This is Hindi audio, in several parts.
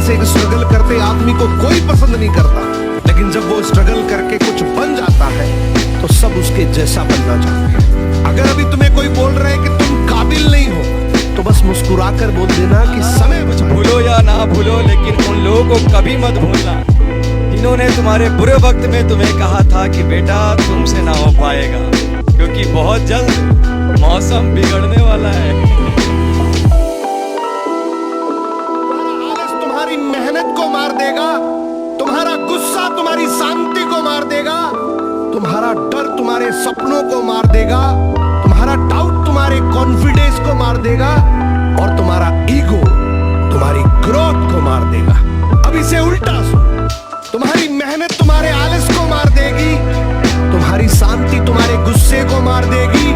से एक स्ट्रगल करते आदमी को कोई पसंद नहीं करता, लेकिन जब वो स्ट्रगल करके कुछ बन जाता है तो सब उसके जैसा बनना चाहते हैं। अगर अभी तुम्हें कोई बोल रहा है कि तुम काबिल नहीं हो तो बस मुस्कुराकर बोल देना कि समय बचा। भूलो या ना भूलो, लेकिन उन लोगों को कभी मत भूलना जिन्होंने तुम्हारे बुरे वक्त में तुम्हें कहा था कि बेटा तुमसे ना हो पाएगा, क्योंकि बहुत जल्द मौसम बिगड़ने वाला है। आलस तुम्हारी मेहनत को मार देगा, तुम्हारा गुस्सा तुम्हारी शांति को मार देगा, तुम्हारा डर तुम्हारे सपनों को मार देगा, तुम्हारा डाउट तुम्हारे कॉन्फिडेंस को मार देगा, और तुम्हारा ईगो तुम्हारी ग्रोथ को मार देगा। अब इसे उल्टा सुनो, तुम्हारी मेहनत तुम्हारे आलस को मार देगी, तुम्हारी शांति तुम्हारे गुस्से को मार देगी,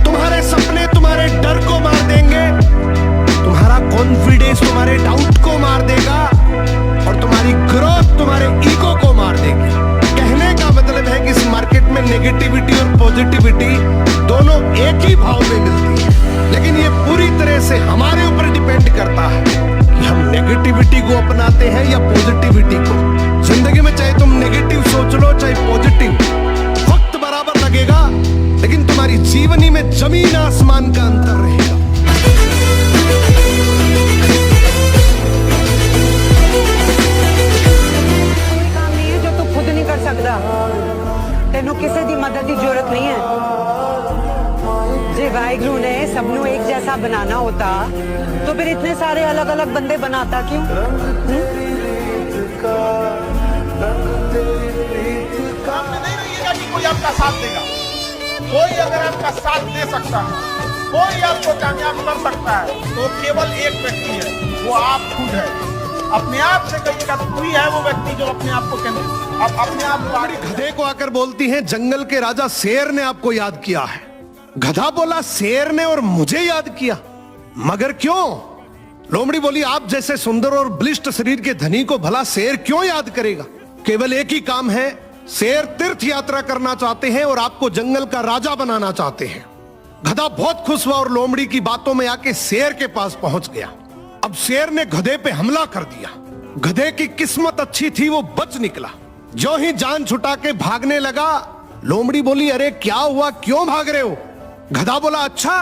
तुम्हारे सपने तुम्हारे डर को मार देंगे, तुम्हारा कॉन्फिडेंस तुम्हारे डाउट को मार देगा, और तुम्हारी ग्रोथ तुम्हारे ईगो को मार देगी। कहने का मतलब है कि इस मार्केट में नेगेटिविटी और पॉजिटिविटी दोनों एक ही भाव में मिलती है, लेकिन ये पूरी तरह से हमारे ऊपर डिपेंड करता है कि हम नेगेटिविटी को अपनाते हैं या पॉजिटिविटी को। जिंदगी में चाहे तुम नेगेटिव सोच लो चाहे पॉजिटिव, वक्त बराबर लगेगा, लेकिन तुम्हारी जीवनी में जमीन आसमान का अंतर रहेगा। कोई काम नहीं है जो तू खुद नहीं कर सकता, तेनू किसी की मदद की जरूरत नहीं है। जे वाहिगुरु ने सबनू एक जैसा बनाना होता तो फिर इतने सारे अलग अलग बंदे बनाता क्यों? नहीं रहिएगा कि कोई आपका साथ देगा। कोई अगर आपका साथ दे सकता है, कोई आपको कामयाब कर सकता है, तो केवल एक व्यक्ति है, वो आप खुद है। अपने आप से कहिएगा तो कोई है वो व्यक्ति जो अपने आप को अपने आप लोमड़ी गधे को आकर बोलती है जंगल के राजा शेर ने आपको याद किया है। गधा बोला शेर ने और मुझे याद किया, मगर क्यों? लोमड़ी बोली आप जैसे सुंदर और बलिष्ठ शरीर के धनी को भला शेर क्यों याद करेगा? केवल एक ही काम है, शेर तीर्थ यात्रा करना चाहते हैं और आपको जंगल का राजा बनाना चाहते हैं। गधा बहुत खुश हुआ और लोमड़ी की बातों में आके शेर के पास पहुंच गया। अब शेर ने गधे पे हमला कर दिया। गधे की किस्मत अच्छी थी, वो बच निकला। जो ही जान छुटा के भागने लगा, लोमड़ी बोली अरे क्या हुआ, क्यों भाग रहे हो? गधा बोला अच्छा,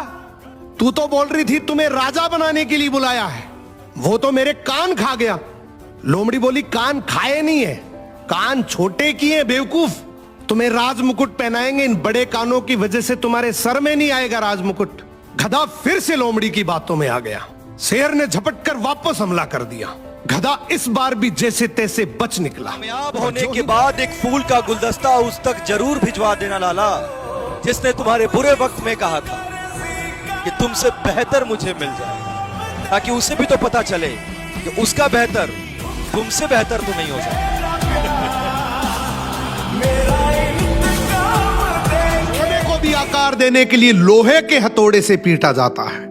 तू तो बोल रही थी तुम्हें राजा बनाने के लिए बुलाया है, वो तो मेरे कान खा गया। लोमड़ी बोली कान खाए नहीं है, कान छोटे किए बेवकूफ। तुम्हें राज मुकुट पहनाएंगे, इन बड़े कानों की वजह से तुम्हारे सर में नहीं आएगा राज मुकुट। गधा फिर से लोमड़ी की बातों में आ गया। शेर ने झपट कर वापस हमला कर दिया। गधा इस बार भी जैसे तैसे बच निकला। कामयाब होने के बाद एक फूल का गुलदस्ता उस तक जरूर भिजवा देना लाला, जिसने तुम्हारे बुरे वक्त में कहा था कि तुमसे बेहतर मुझे मिल जाए, ताकि उसे भी तो पता चले कि उसका बेहतर तुमसे बेहतर तो नहीं हो सकता। लोहे को भी आकार देने के लिए लोहे के हथौड़े से पीटा जाता है,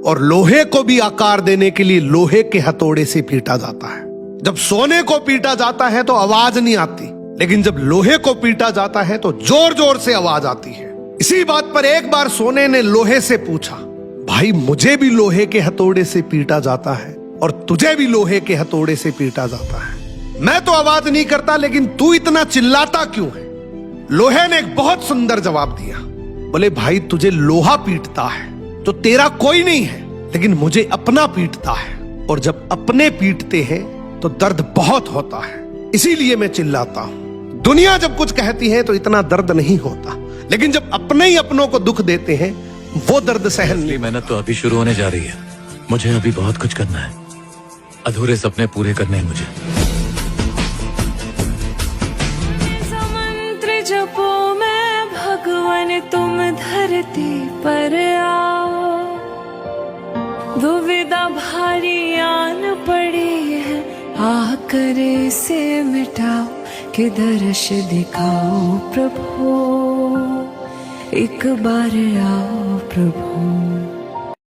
और लोहे को भी आकार देने के लिए लोहे के हथौड़े से पीटा जाता है। जब सोने को पीटा जाता है तो आवाज नहीं आती, लेकिन जब लोहे को पीटा जाता है तो जोर जोर से आवाज आती है। इसी बात पर एक बार सोने ने लोहे से पूछा, भाई मुझे भी लोहे के हथौड़े से पीटा जाता है और तुझे भी लोहे के हथौड़े से पीटा जाता है, मैं तो आवाज नहीं करता, लेकिन तू इतना चिल्लाता क्यों है? लोहे ने एक बहुत सुंदर जवाब दिया। बोले भाई तुझे लोहा पीटता है तो तेरा कोई नहीं है, लेकिन मुझे अपना पीटता है, और जब अपने पीटते हैं तो दर्द बहुत होता है, इसीलिए मैं चिल्लाता हूं। दुनिया जब कुछ कहती है तो इतना दर्द नहीं होता, लेकिन जब अपने ही अपनों को दुख देते हैं वो दर्द सहन नहीं। मेहनत तो अभी शुरू होने जा रही है, मुझे अभी बहुत कुछ करना है, अधूरे सपने पूरे करने हैं मुझे। मंत्र जपो मैं भगवान, तुम धरती पर आओ, दुविधा भारी आन पड़ी है, आकर इसे मिटाओ, कि दर्श दिखाओ प्रभु, एक बार आओ प्रभु।